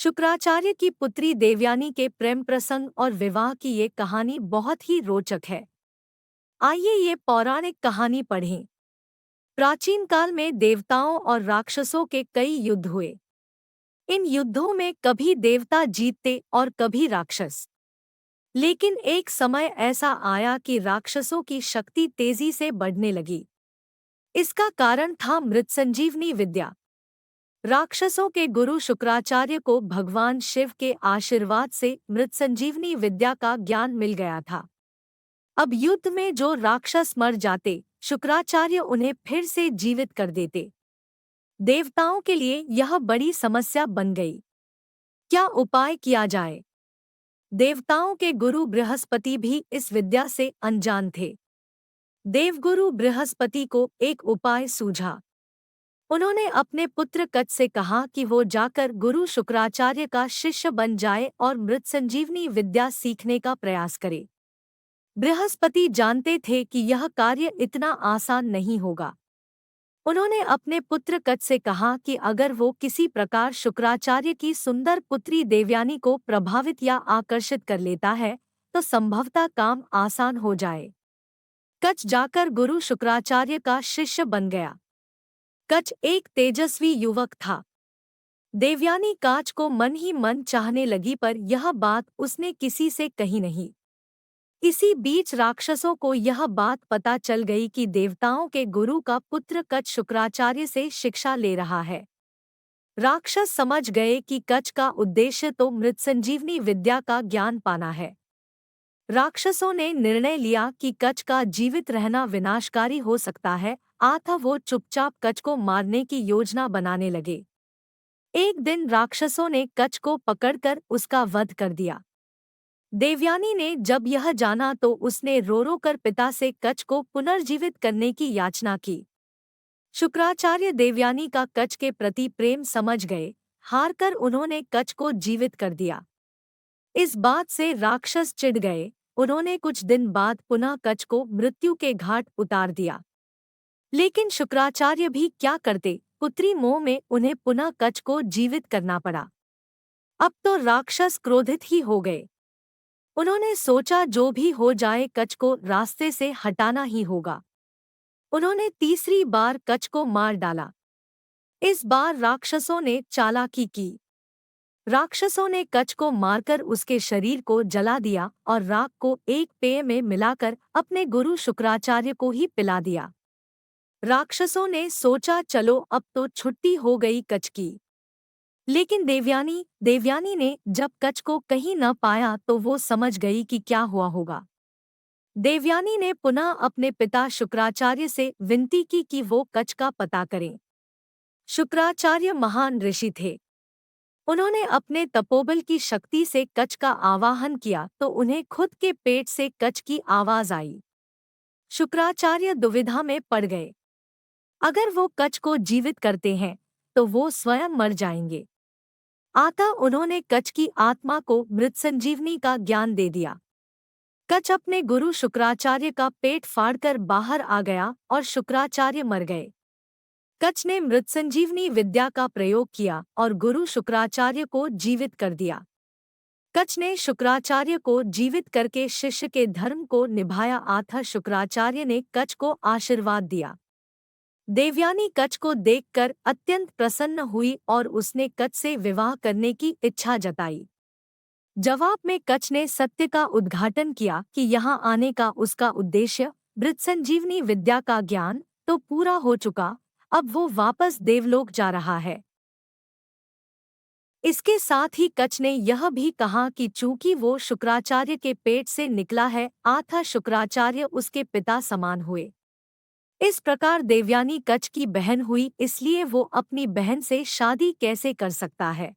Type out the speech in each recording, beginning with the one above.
शुक्राचार्य की पुत्री देवयानी के प्रेम प्रसंग और विवाह की ये कहानी बहुत ही रोचक है। आइए ये पौराणिक कहानी पढ़ें। प्राचीन काल में देवताओं और राक्षसों के कई युद्ध हुए। इन युद्धों में कभी देवता जीतते और कभी राक्षस। लेकिन एक समय ऐसा आया कि राक्षसों की शक्ति तेजी से बढ़ने लगी। इसका कारण था मृतसंजीवनी विद्या। राक्षसों के गुरु शुक्राचार्य को भगवान शिव के आशीर्वाद से मृतसंजीवनी विद्या का ज्ञान मिल गया था। अब युद्ध में जो राक्षस मर जाते, शुक्राचार्य उन्हें फिर से जीवित कर देते। देवताओं के लिए यह बड़ी समस्या बन गई। क्या उपाय किया जाए? देवताओं के गुरु बृहस्पति भी इस विद्या से अनजान थे। देवगुरु बृहस्पति को एक उपाय सूझा। उन्होंने अपने पुत्र कच से कहा कि वो जाकर गुरु शुक्राचार्य का शिष्य बन जाए और मृतसंजीवनी विद्या सीखने का प्रयास करे। बृहस्पति जानते थे कि यह कार्य इतना आसान नहीं होगा। उन्होंने अपने पुत्र कच से कहा कि अगर वो किसी प्रकार शुक्राचार्य की सुंदर पुत्री देवयानी को प्रभावित या आकर्षित कर लेता है, तो संभवतः काम आसान हो जाए। कच जाकर गुरु शुक्राचार्य का शिष्य बन गया। कच एक तेजस्वी युवक था। देवयानी काच को मन ही मन चाहने लगी, पर यह बात उसने किसी से कही नहीं। इसी बीच राक्षसों को यह बात पता चल गई कि देवताओं के गुरु का पुत्र कच शुक्राचार्य से शिक्षा ले रहा है। राक्षस समझ गए कि कच का उद्देश्य तो मृतसंजीवनी विद्या का ज्ञान पाना है। राक्षसों ने निर्णय लिया कि कच का जीवित रहना विनाशकारी हो सकता है, अतः वो चुपचाप कच को मारने की योजना बनाने लगे। एक दिन राक्षसों ने कच को पकड़कर उसका वध कर दिया। देवयानी ने जब यह जाना तो उसने रो रो कर पिता से कच को पुनर्जीवित करने की याचना की। शुक्राचार्य देवयानी का कच के प्रति प्रेम समझ गए। हारकर उन्होंने कच को जीवित कर दिया। इस बात से राक्षस चिढ़ गए। उन्होंने कुछ दिन बाद पुनः कच को मृत्यु के घाट उतार दिया। लेकिन शुक्राचार्य भी क्या करते, पुत्री मोह में उन्हें पुनः कच को जीवित करना पड़ा। अब तो राक्षस क्रोधित ही हो गए। उन्होंने सोचा जो भी हो जाए कच को रास्ते से हटाना ही होगा। उन्होंने तीसरी बार कच को मार डाला। इस बार राक्षसों ने चालाकी की। राक्षसों ने कच को मारकर उसके शरीर को जला दिया और राख को एक पेय में मिलाकर अपने गुरु शुक्राचार्य को ही पिला दिया। राक्षसों ने सोचा चलो अब तो छुट्टी हो गई कच की। लेकिन देवयानी ने जब कच को कहीं न पाया तो वो समझ गई कि क्या हुआ होगा। देवयानी ने पुनः अपने पिता शुक्राचार्य से विनती की कि वो कच का पता करें। शुक्राचार्य महान ऋषि थे। उन्होंने अपने तपोबल की शक्ति से कच का आवाहन किया तो उन्हें खुद के पेट से कच की आवाज आई। शुक्राचार्य दुविधा में पड़ गए। अगर वो कच को जीवित करते हैं तो वो स्वयं मर जाएंगे। अतः उन्होंने कच की आत्मा को मृतसंजीवनी का ज्ञान दे दिया। कच अपने गुरु शुक्राचार्य का पेट फाड़कर बाहर आ गया और शुक्राचार्य मर गए। कच ने मृतसंजीवनी विद्या का प्रयोग किया और गुरु शुक्राचार्य को जीवित कर दिया। कच ने शुक्राचार्य को जीवित करके शिष्य के धर्म को निभाया, अतः शुक्राचार्य ने कच को आशीर्वाद दिया। देवयानी कच को देखकर अत्यंत प्रसन्न हुई और उसने कच से विवाह करने की इच्छा जताई। जवाब में कच ने सत्य का उद्घाटन किया कि यहाँ आने का उसका उद्देश्य मृतसंजीवनी विद्या का ज्ञान तो पूरा हो चुका, अब वो वापस देवलोक जा रहा है। इसके साथ ही कच ने यह भी कहा कि चूंकि वो शुक्राचार्य के पेट से निकला है, अतः शुक्राचार्य उसके पिता समान हुए। इस प्रकार देवयानी कच की बहन हुई, इसलिए वो अपनी बहन से शादी कैसे कर सकता है।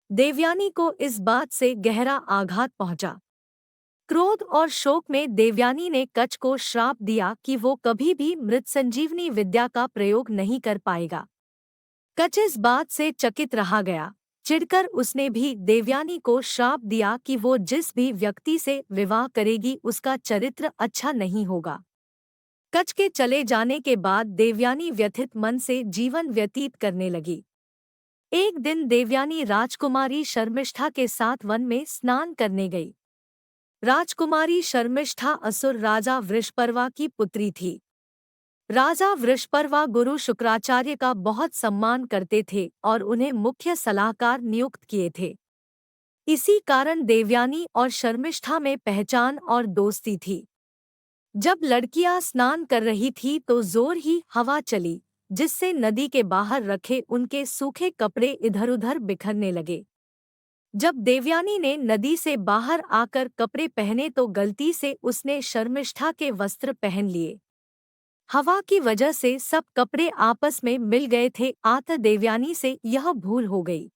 देवयानी को इस बात से गहरा आघात पहुंचा। क्रोध और शोक में देवयानी ने कच को श्राप दिया कि वो कभी भी मृतसंजीवनी विद्या का प्रयोग नहीं कर पाएगा। कच इस बात से चकित रहा गया। चिढ़कर उसने भी देवयानी को श्राप दिया कि वो जिस भी व्यक्ति से विवाह करेगी उसका चरित्र अच्छा नहीं होगा। कच के चले जाने के बाद देवयानी व्यथित मन से जीवन व्यतीत करने लगी। एक दिन देवयानी राजकुमारी शर्मिष्ठा के साथ वन में स्नान करने गई। राजकुमारी शर्मिष्ठा असुर राजा वृषपर्वा की पुत्री थी। राजा वृषपर्वा गुरु शुक्राचार्य का बहुत सम्मान करते थे और उन्हें मुख्य सलाहकार नियुक्त किए थे। इसी कारण देवयानी और शर्मिष्ठा में पहचान और दोस्ती थी। जब लड़कियां स्नान कर रही थी तो जोर ही हवा चली, जिससे नदी के बाहर रखे उनके सूखे कपड़े इधर-उधर बिखरने लगे। जब देवयानी ने नदी से बाहर आकर कपड़े पहने तो गलती से उसने शर्मिष्ठा के वस्त्र पहन लिए। हवा की वजह से सब कपड़े आपस में मिल गए थे। देवयानी से यह भूल हो गई।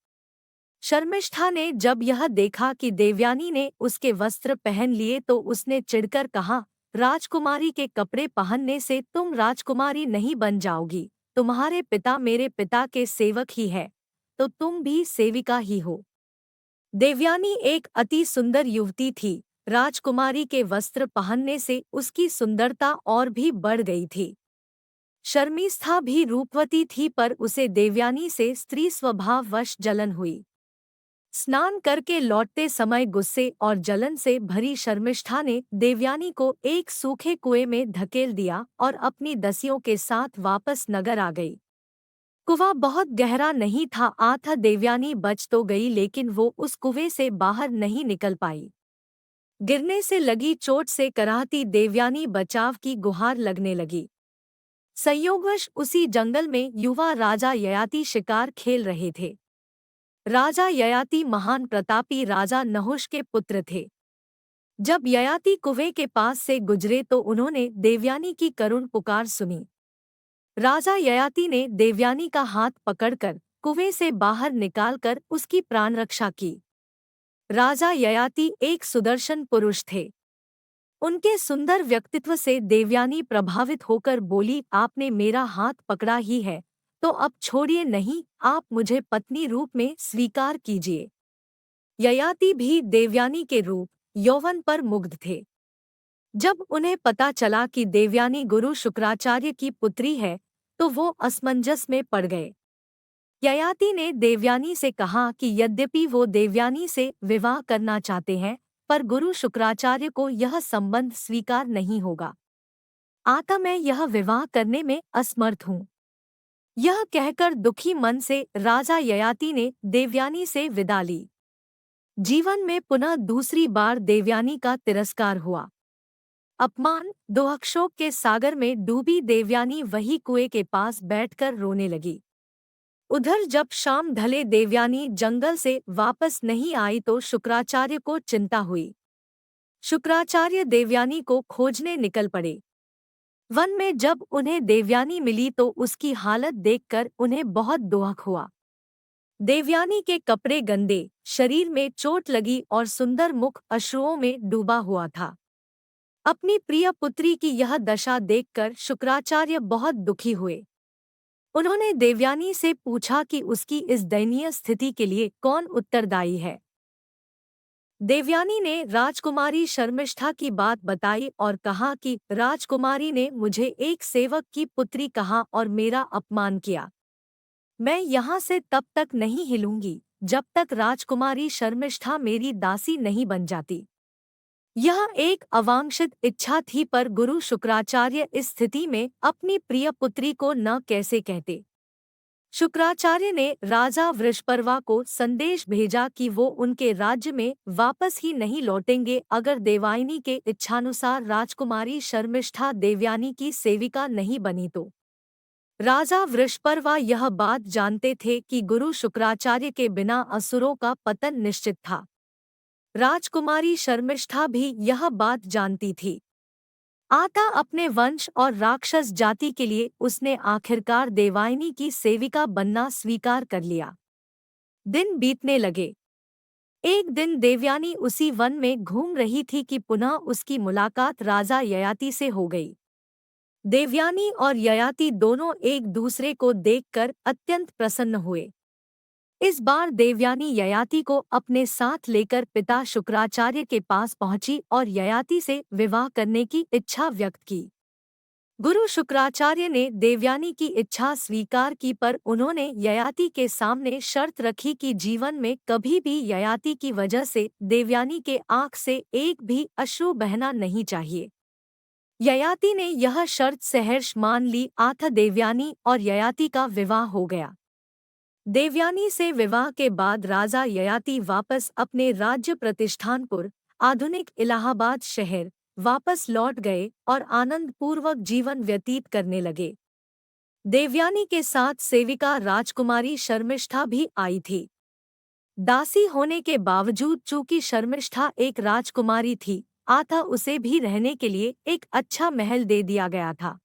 शर्मिष्ठा ने जब यह देखा कि देवयानी ने उसके वस्त्र पहन लिए तो उसने चिढ़कर कहा, राजकुमारी के कपड़े पहनने से तुम राजकुमारी नहीं बन जाओगी। तुम्हारे पिता मेरे पिता के सेवक ही है, तो तुम भी सेविका ही हो। देवयानी एक अति सुंदर युवती थी। राजकुमारी के वस्त्र पहनने से उसकी सुंदरता और भी बढ़ गई थी। शर्मिष्ठा भी रूपवती थी, पर उसे देवयानी से स्त्री स्वभाववश जलन हुई। स्नान करके लौटते समय गुस्से और जलन से भरी शर्मिष्ठा ने देवयानी को एक सूखे कुएं में धकेल दिया और अपनी दसियों के साथ वापस नगर आ गई। कुआं बहुत गहरा नहीं था। देवयानी बच तो गई, लेकिन वो उस कुएं से बाहर नहीं निकल पाई। गिरने से लगी चोट से कराहती देवयानी बचाव की गुहार लगने लगी। संयोगवश उसी जंगल में युवा राजा ययाति शिकार खेल रहे थे। राजा ययाति महान प्रतापी राजा नहुष के पुत्र थे। जब ययाति कुएं के पास से गुजरे तो उन्होंने देवयानी की करुण पुकार सुनी। राजा ययाति ने देवयानी का हाथ पकड़कर कुएं से बाहर निकालकर उसकी प्राण रक्षा की। राजा ययाति एक सुदर्शन पुरुष थे। उनके सुंदर व्यक्तित्व से देवयानी प्रभावित होकर बोली, आपने मेरा हाथ पकड़ा ही है तो अब छोड़िए नहीं, आप मुझे पत्नी रूप में स्वीकार कीजिए। ययाति भी देवयानी के रूप यौवन पर मुग्ध थे। जब उन्हें पता चला कि देवयानी गुरु शुक्राचार्य की पुत्री है तो वो असमंजस में पड़ गए। ययाति ने देवयानी से कहा कि यद्यपि वो देवयानी से विवाह करना चाहते हैं, पर गुरु शुक्राचार्य को यह संबंध स्वीकार नहीं होगा। मैं यह विवाह करने में असमर्थ हूँ। यह कहकर दुखी मन से राजा ययाति ने देवयानी से विदा ली। जीवन में पुनः दूसरी बार देवयानी का तिरस्कार हुआ। अपमान दुःखशोक के सागर में डूबी देवयानी वही कुएं के पास बैठकर रोने लगी। उधर जब शाम ढले देवयानी जंगल से वापस नहीं आई तो शुक्राचार्य को चिंता हुई। शुक्राचार्य देवयानी को खोजने निकल पड़े। वन में जब उन्हें देवयानी मिली तो उसकी हालत देखकर उन्हें बहुत दुख हुआ। देवयानी के कपड़े गंदे, शरीर में चोट लगी और सुंदर मुख अश्रुओं में डूबा हुआ था। अपनी प्रिय पुत्री की यह दशा देखकर शुक्राचार्य बहुत दुखी हुए। उन्होंने देवयानी से पूछा कि उसकी इस दयनीय स्थिति के लिए कौन उत्तरदायी है। देवयानी ने राजकुमारी शर्मिष्ठा की बात बताई और कहा कि राजकुमारी ने मुझे एक सेवक की पुत्री कहा और मेरा अपमान किया। मैं यहाँ से तब तक नहीं हिलूंगी जब तक राजकुमारी शर्मिष्ठा मेरी दासी नहीं बन जाती। यह एक अवांछित इच्छा थी, पर गुरु शुक्राचार्य इस स्थिति में अपनी प्रिय पुत्री को न कैसे कहते। शुक्राचार्य ने राजा वृषपर्वा को संदेश भेजा कि वो उनके राज्य में वापस ही नहीं लौटेंगे अगर देवयानी के इच्छानुसार राजकुमारी शर्मिष्ठा देवयानी की सेविका नहीं बनी तो। राजा वृषपर्वा यह बात जानते थे कि गुरु शुक्राचार्य के बिना असुरों का पतन निश्चित था। राजकुमारी शर्मिष्ठा भी यह बात जानती थी। अपने वंश और राक्षस जाति के लिए उसने आखिरकार देवयानी की सेविका बनना स्वीकार कर लिया। दिन बीतने लगे। एक दिन देवयानी उसी वन में घूम रही थी कि पुनः उसकी मुलाकात राजा ययाति से हो गई। देवयानी और ययाति दोनों एक दूसरे को देखकर अत्यंत प्रसन्न हुए। इस बार देवयानी ययाति को अपने साथ लेकर पिता शुक्राचार्य के पास पहुंची और ययाति से विवाह करने की इच्छा व्यक्त की। गुरु शुक्राचार्य ने देवयानी की इच्छा स्वीकार की, पर उन्होंने ययाति के सामने शर्त रखी कि जीवन में कभी भी ययाति की वजह से देवयानी के आँख से एक भी अश्रु बहना नहीं चाहिए। ययाति ने यह शर्त सहर्ष मान ली। देवयानी और ययाति का विवाह हो गया। देवयानी से विवाह के बाद राजा ययाति वापस अपने राज्य प्रतिष्ठानपुर, आधुनिक इलाहाबाद शहर, वापस लौट गए और आनंद पूर्वक जीवन व्यतीत करने लगे। देवयानी के साथ सेविका राजकुमारी शर्मिष्ठा भी आई थी। दासी होने के बावजूद चूंकि शर्मिष्ठा एक राजकुमारी थी, अतः उसे भी रहने के लिए एक अच्छा महल दे दिया गया था।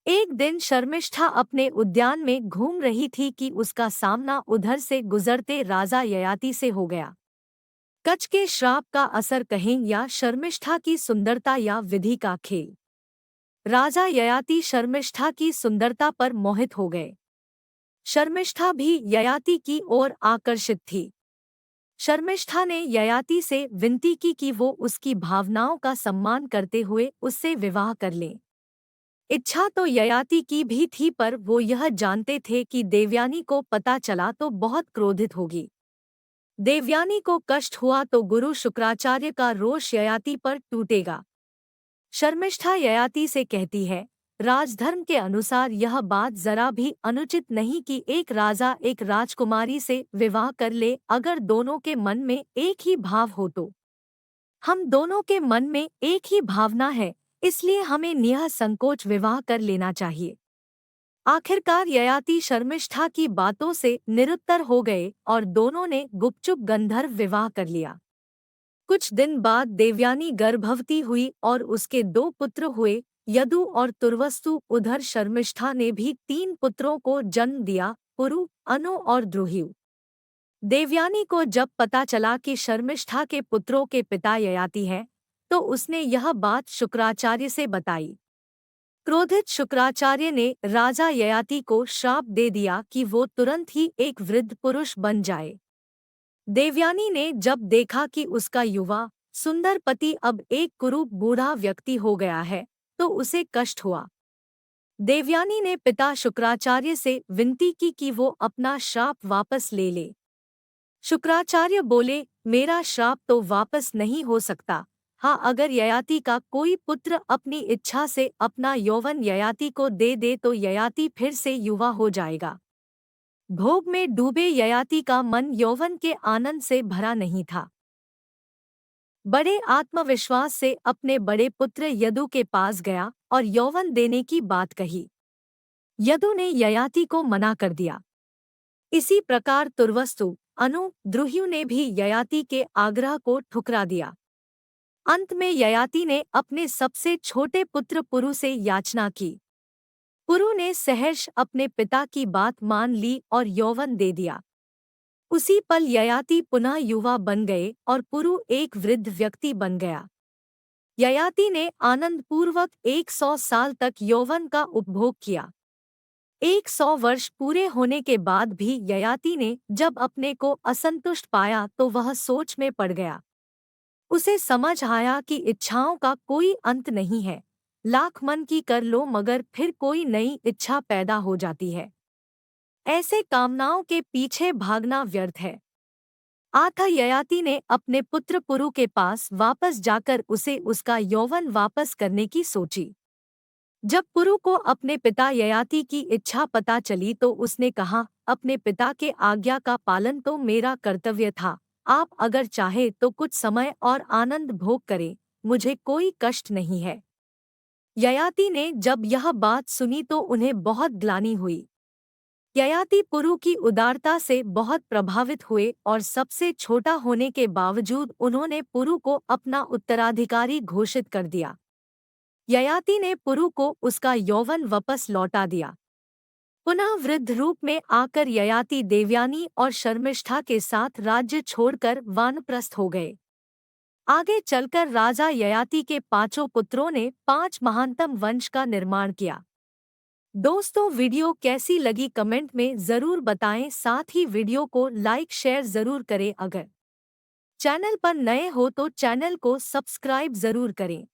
एक दिन शर्मिष्ठा अपने उद्यान में घूम रही थी कि उसका सामना उधर से गुजरते राजा ययाति से हो गया। कच के श्राप का असर कहें या शर्मिष्ठा की सुंदरता या विधि का खेल, राजा ययाति शर्मिष्ठा की सुंदरता पर मोहित हो गए। शर्मिष्ठा भी ययाति की ओर आकर्षित थी। शर्मिष्ठा ने ययाति से विनती की कि वो उसकी भावनाओं का सम्मान करते हुए उससे विवाह कर लें। इच्छा तो ययाति की भी थी, पर वो यह जानते थे कि देवयानी को पता चला तो बहुत क्रोधित होगी। देवयानी को कष्ट हुआ तो गुरु शुक्राचार्य का रोष ययाति पर टूटेगा। शर्मिष्ठा ययाति से कहती है, राजधर्म के अनुसार यह बात जरा भी अनुचित नहीं कि एक राजा एक राजकुमारी से विवाह कर ले, अगर दोनों के मन में एक ही भाव हो तो। हम दोनों के मन में एक ही भावना है, इसलिए हमें निःसंकोच विवाह कर लेना चाहिए। आखिरकार ययाति शर्मिष्ठा की बातों से निरुत्तर हो गए और दोनों ने गुपचुप गंधर्व विवाह कर लिया। कुछ दिन बाद देवयानी गर्भवती हुई और उसके 2 पुत्र हुए, यदु और तुर्वस्तु। उधर शर्मिष्ठा ने भी 3 पुत्रों को जन्म दिया, पुरु, अनु और द्रुहिु। देवयानी को जब पता चला कि शर्मिष्ठा के पुत्रों के पिता ययाति हैं, तो उसने यह बात शुक्राचार्य से बताई। क्रोधित शुक्राचार्य ने राजा ययाति को श्राप दे दिया कि वो तुरंत ही एक वृद्ध पुरुष बन जाए। देवयानी ने जब देखा कि उसका युवा सुंदर पति अब एक कुरूप बूढ़ा व्यक्ति हो गया है, तो उसे कष्ट हुआ। देवयानी ने पिता शुक्राचार्य से विनती की कि वो अपना श्राप वापस ले ले। शुक्राचार्य बोले, मेरा श्राप तो वापस नहीं हो सकता। हाँ, अगर ययाति का कोई पुत्र अपनी इच्छा से अपना यौवन ययाति को दे दे तो ययाति फिर से युवा हो जाएगा। भोग में डूबे ययाति का मन यौवन के आनंद से भरा नहीं था। बड़े आत्मविश्वास से अपने बड़े पुत्र यदु के पास गया और यौवन देने की बात कही। यदु ने ययाति को मना कर दिया। इसी प्रकार तुर्वस्तु, अनु, द्रुहिु ने भी ययाति के आग्रह को ठुकरा दिया। अंत में ययाति ने अपने सबसे छोटे पुत्र पुरु से याचना की। पुरु ने सहर्ष अपने पिता की बात मान ली और यौवन दे दिया। उसी पल ययाति पुनः युवा बन गए और पुरु एक वृद्ध व्यक्ति बन गया। ययाति ने आनंदपूर्वक 100 साल तक यौवन का उपभोग किया। 100 वर्ष पूरे होने के बाद भी ययाति ने जब अपने को असंतुष्ट पाया तो वह सोच में पड़ गया। उसे समझ आया कि इच्छाओं का कोई अंत नहीं है, लाख मन की कर लो मगर फिर कोई नई इच्छा पैदा हो जाती है। ऐसे कामनाओं के पीछे भागना व्यर्थ है। ययाति ने अपने पुत्र पुरु के पास वापस जाकर उसे उसका यौवन वापस करने की सोची। जब पुरु को अपने पिता ययाति की इच्छा पता चली तो उसने कहा, अपने पिता के आज्ञा का पालन तो मेरा कर्तव्य था। आप अगर चाहे तो कुछ समय और आनंद भोग करें, मुझे कोई कष्ट नहीं है। ययाति ने जब यह बात सुनी तो उन्हें बहुत ग्लानि हुई। ययाति पुरु की उदारता से बहुत प्रभावित हुए और सबसे छोटा होने के बावजूद उन्होंने पुरु को अपना उत्तराधिकारी घोषित कर दिया। ययाति ने पुरु को उसका यौवन वापस लौटा दिया। पुनः वृद्ध रूप में आकर ययाति देवयानी और शर्मिष्ठा के साथ राज्य छोड़कर वानप्रस्थ हो गए। आगे चलकर राजा ययाति के 5 पुत्रों ने 5 महानतम वंश का निर्माण किया। दोस्तों, वीडियो कैसी लगी कमेंट में ज़रूर बताएं, साथ ही वीडियो को लाइक शेयर ज़रूर करें। अगर चैनल पर नए हो तो चैनल को सब्सक्राइब ज़रूर करें।